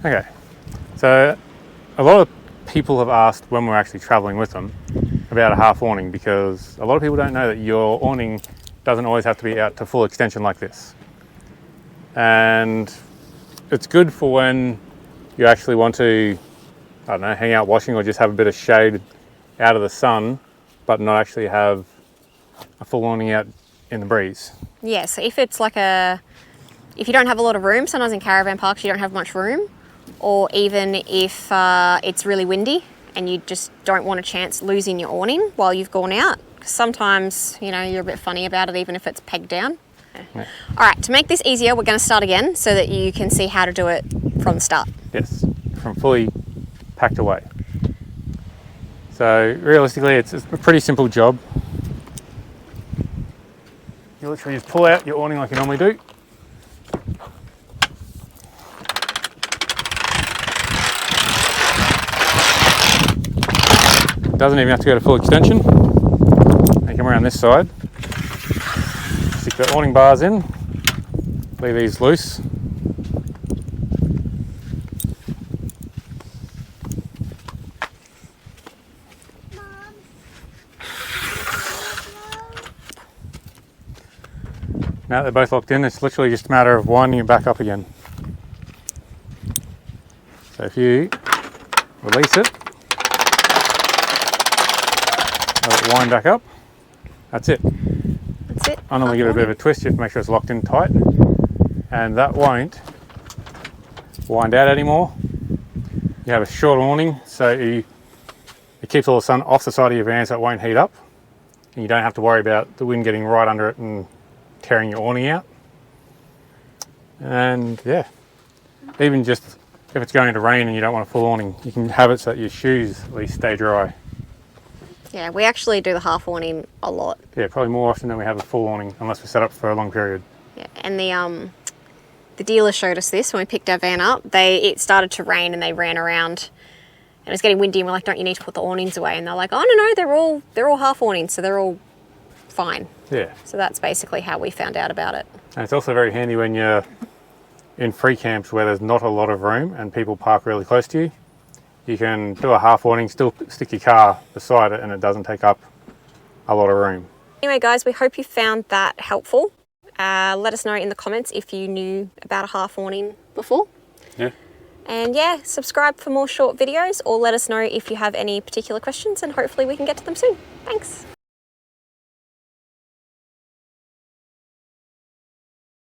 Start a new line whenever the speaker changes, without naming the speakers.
Okay, so a lot of people have asked when we're actually traveling with them about a half awning, because a lot of people don't know that your awning doesn't always have to be out to full extension like this. And it's good for when you actually want to, I don't know, hang out washing or just have a bit of shade out of the sun, but not actually have a full awning out in the breeze.
Yeah, so if it's like if you don't have a lot of room, sometimes in caravan parks you don't have much room, or even if it's really windy and you just don't want a chance losing your awning while you've gone out. Sometimes, you know, you're a bit funny about it even if it's pegged down. Yeah. All right, to make this easier, we're going to start again so that you can see how to do it from the start.
Yes, from fully packed away. So realistically, it's a pretty simple job. You literally just pull out your awning like you normally do. Doesn't even have to go to full extension. And you come around this side, stick the awning bars in, leave these loose. Now that they're both locked in, it's literally just a matter of winding it back up again. So if you release it, let it wind back up, that's it.
That's it.
I normally give it a bit of a twist just to make sure it's locked in tight, and that won't wind out anymore. You have a short awning, so it keeps all the sun off the side of your van so it won't heat up, and you don't have to worry about the wind getting right under it and tearing your awning out. And yeah, even just if it's going to rain and you don't want a full awning, you can have it so that your shoes at least stay dry.
Yeah, we actually do the half awning a lot.
Yeah, probably more often than we have a full awning, unless we're set up for a long period.
Yeah, and the dealer showed us this when we picked our van up. It started to rain and they ran around and it was getting windy and we're like, don't you need to put the awnings away? And they're like, oh no, they're all half awnings, so they're all fine.
Yeah.
So that's basically how we found out about it.
And it's also very handy when you're in free camps where there's not a lot of room and people park really close to you. You can do a half awning, still stick your car beside it, and it doesn't take up a lot of room.
Anyway guys, we hope you found that helpful. Let us know in the comments if you knew about a half awning before.
Yeah.
And yeah, subscribe for more short videos, or let us know if you have any particular questions and hopefully we can get to them soon. Thanks.